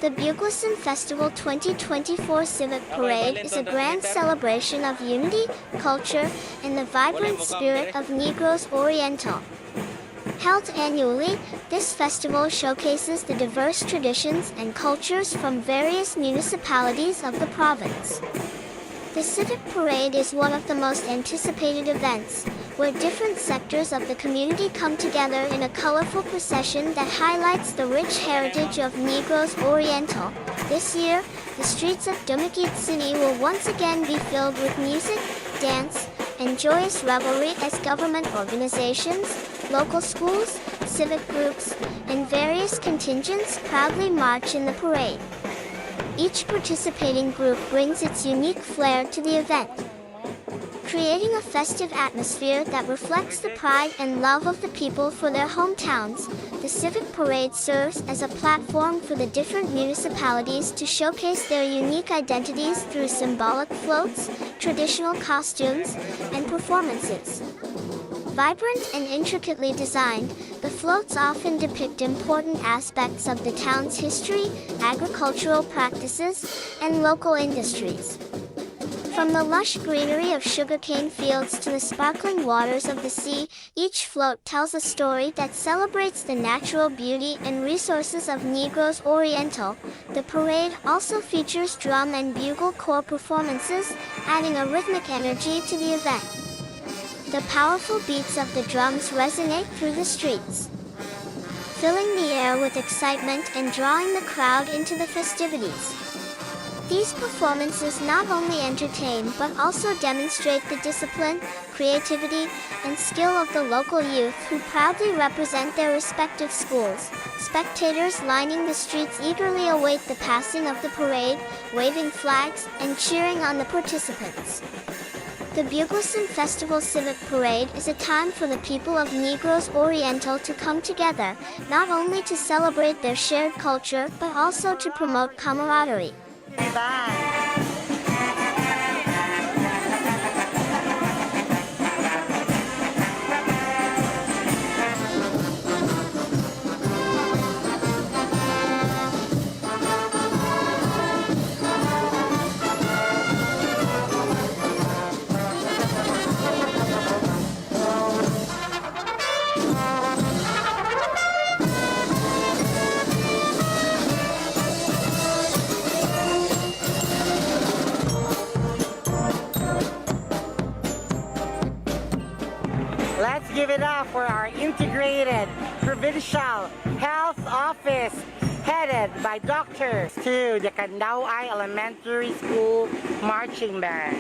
The Buglasan Festival 2024 Civic Parade is a grand celebration of unity, culture, and the vibrant spirit of Negros Oriental. Held annually, this festival showcases the diverse traditions and cultures from various municipalities of the province. The Civic Parade is one of the most anticipated events, where different sectors of the community come together in a colorful procession that highlights the rich heritage of Negros Oriental. This year, the streets of Dumaguete City will once again be filled with music, dance, and joyous revelry as government organizations, local schools, civic groups, and various contingents proudly march in the parade. Each participating group brings its unique flair to the event, creating a festive atmosphere that reflects the pride and love of the people for their hometowns. The Civic Parade serves as a platform for the different municipalities to showcase their unique identities through symbolic floats, traditional costumes, and performances. Vibrant and intricately designed, the floats often depict important aspects of the town's history, agricultural practices, and local industries. From the lush greenery of sugarcane fields to the sparkling waters of the sea, each float tells a story that celebrates the natural beauty and resources of Negros Oriental. The parade also features drum and bugle corps performances, adding a rhythmic energy to the event. The powerful beats of the drums resonate through the streets, filling the air with excitement and drawing the crowd into the festivities. These performances not only entertain but also demonstrate the discipline, creativity, and skill of the local youth who proudly represent their respective schools. Spectators lining the streets eagerly await the passing of the parade, waving flags and cheering on the participants. The Buglasan Festival Civic Parade is a time for the people of Negros Oriental to come together, not only to celebrate their shared culture but also to promote camaraderie. Let's give it up for our integrated provincial health office headed by doctors to the Kandawai Elementary School Marching Band.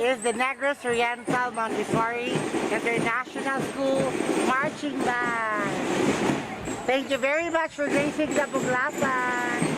Is the Negros Oriental Montessori International School Marching Band. Thank you very much for gracing the Buglasan.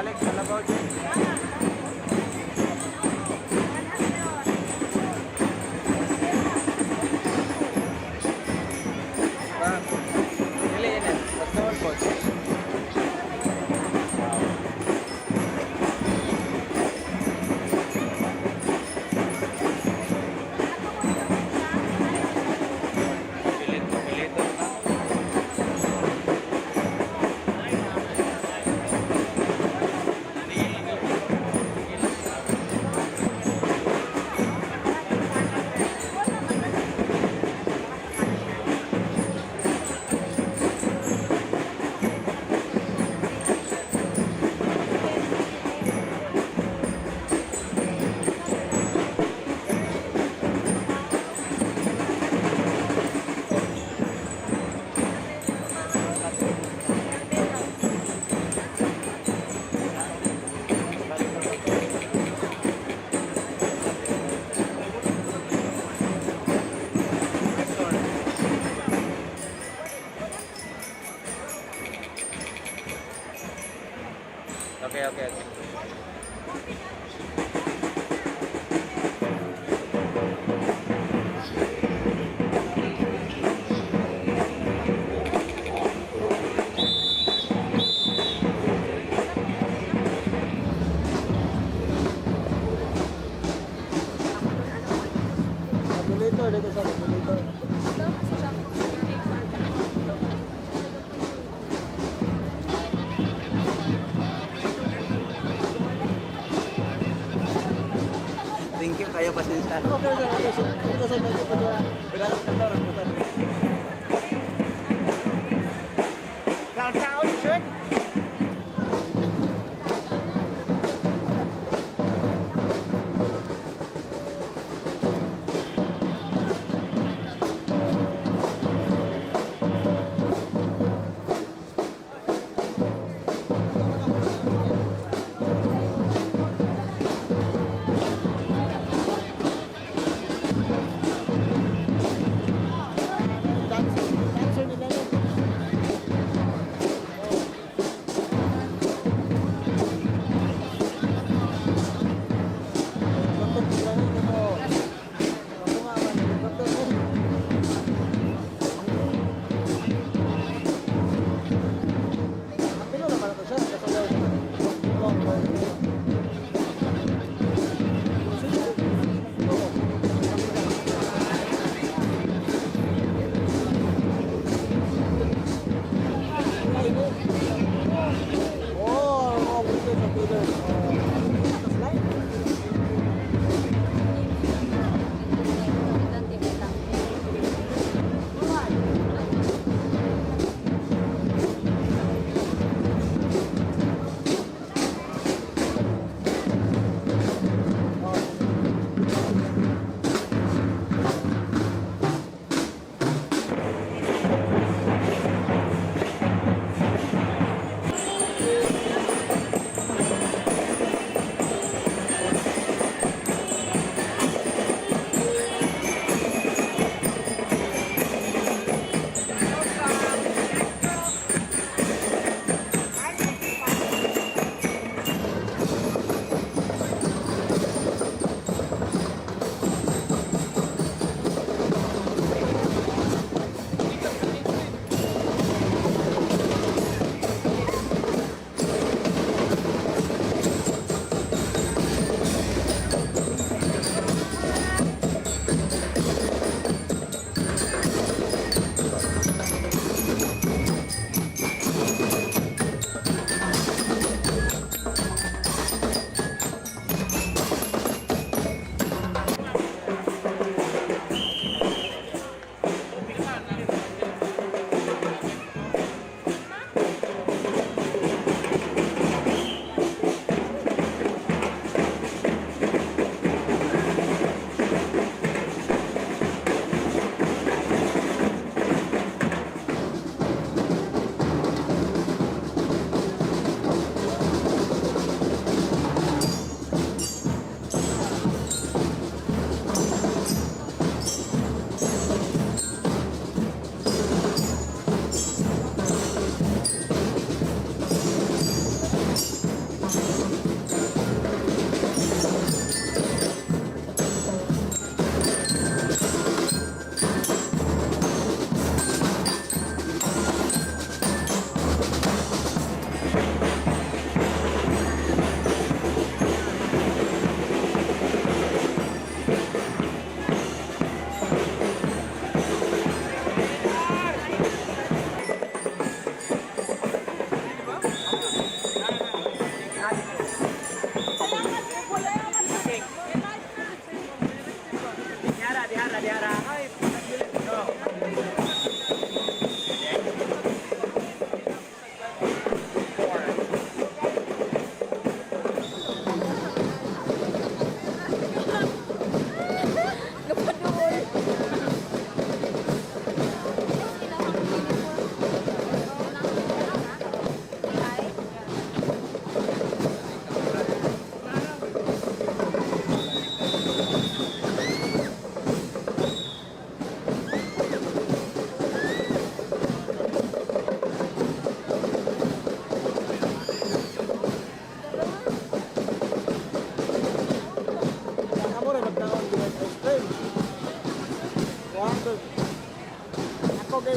Alex, kalabaw dyan. Dili yan eh. Pagtawal po. Okay, okay, okay. Regulator, dito sa regulator. Thank you, kayo pasensya. Downtown should.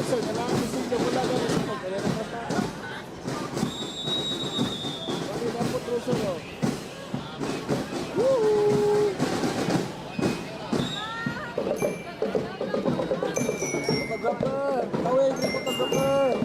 Sir, kailangan gusto nyo wala ka rin ito. Kaya na kata. Bakit na po truso nyo? Woohoo! Photographer! Kawin, photographer!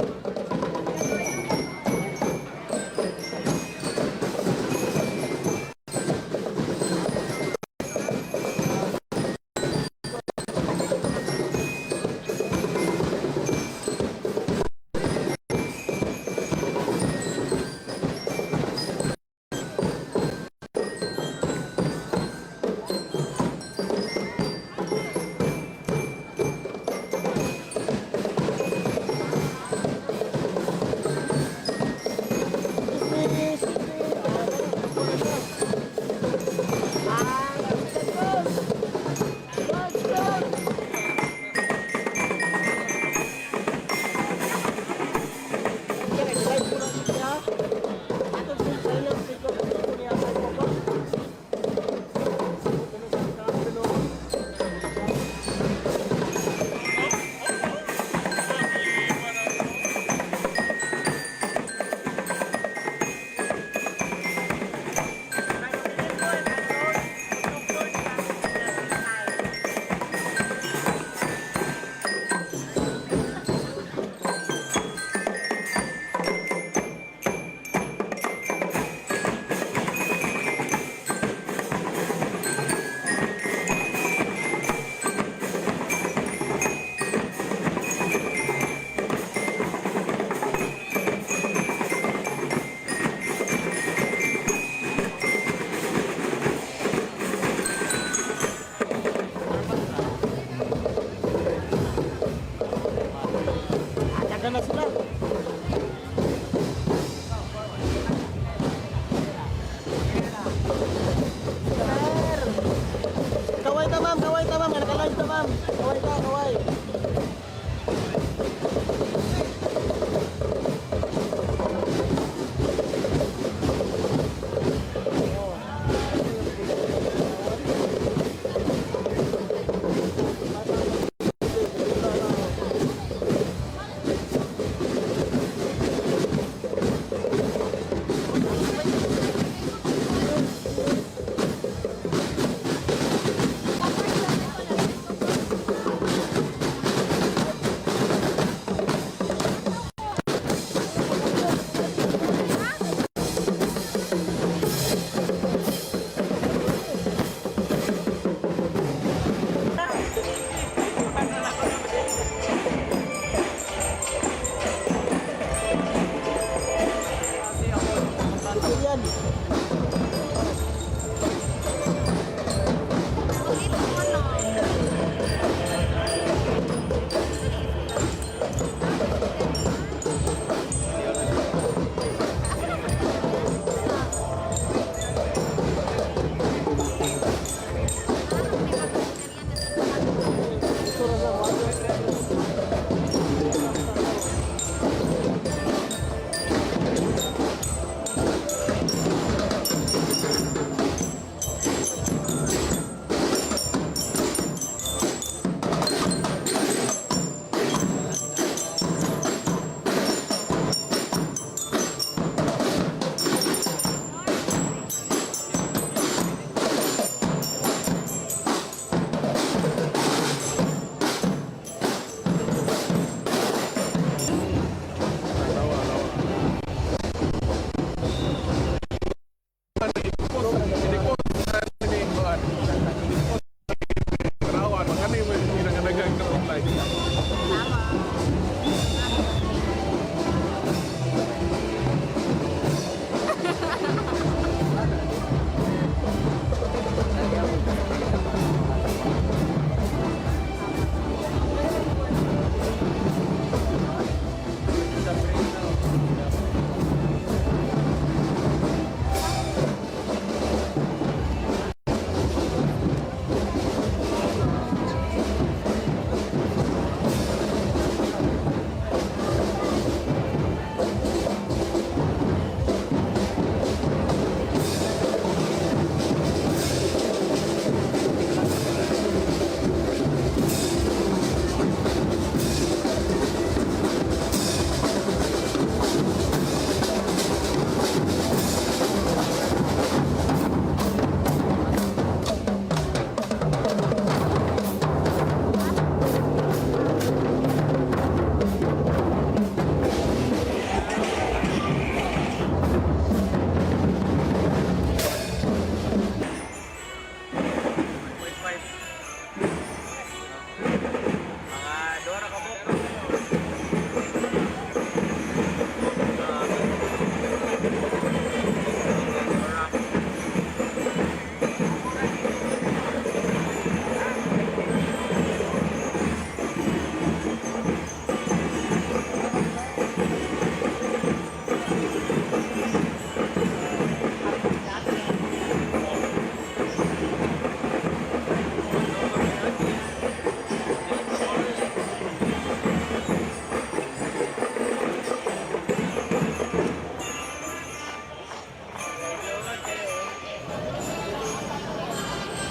Taga na sila. Kaway ta ma'am, kaway ta ma'am, naka-live ta ma'am. Kaway ta, kaway.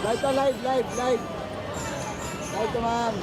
Ito, live. Live to, ma'am.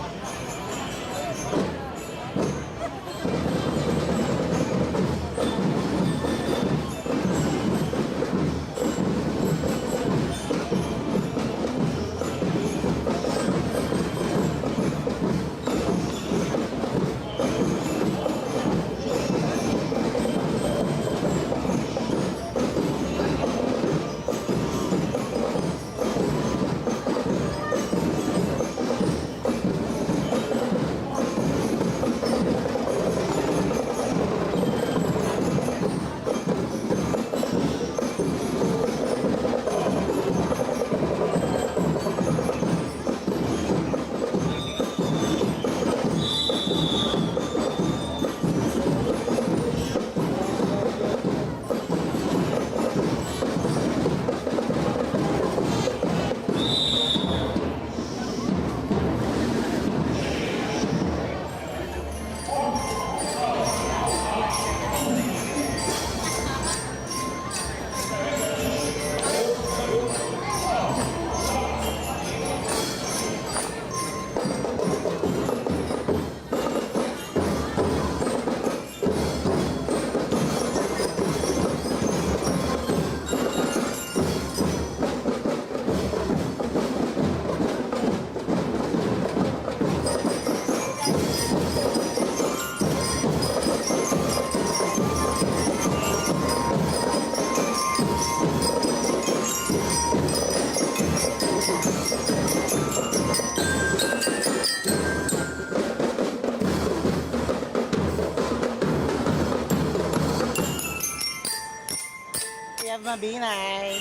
We have Mabinay.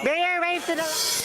Bear, wave to the...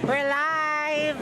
We're live!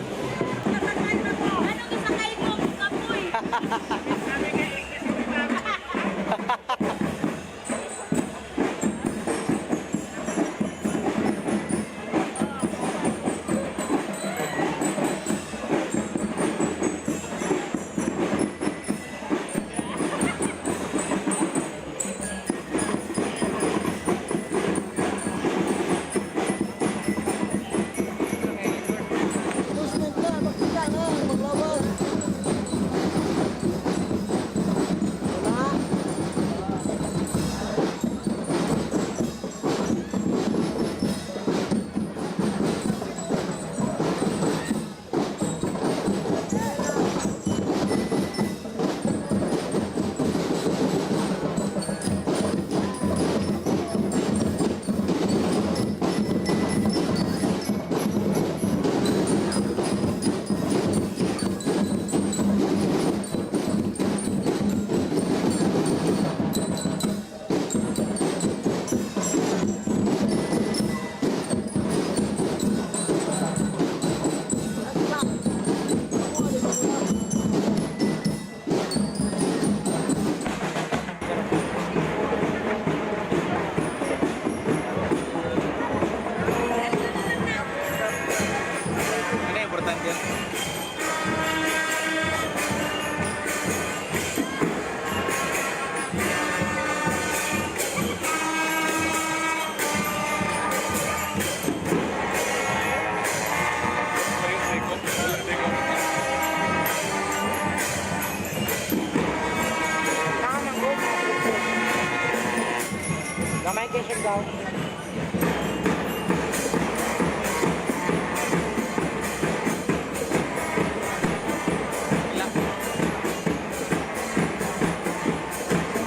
Gamay kayo siya daw.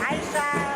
Aisha!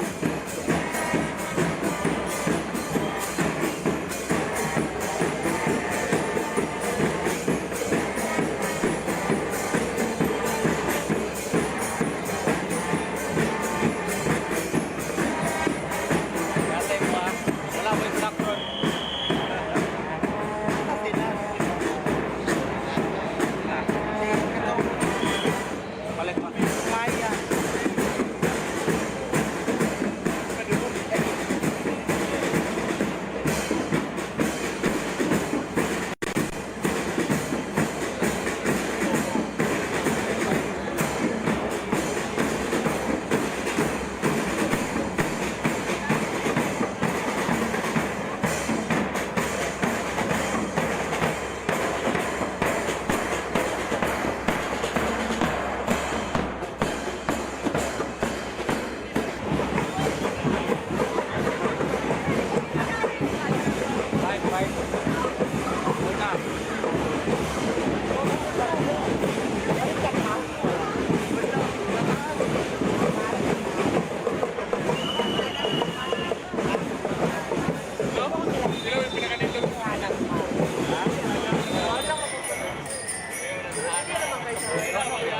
Ano?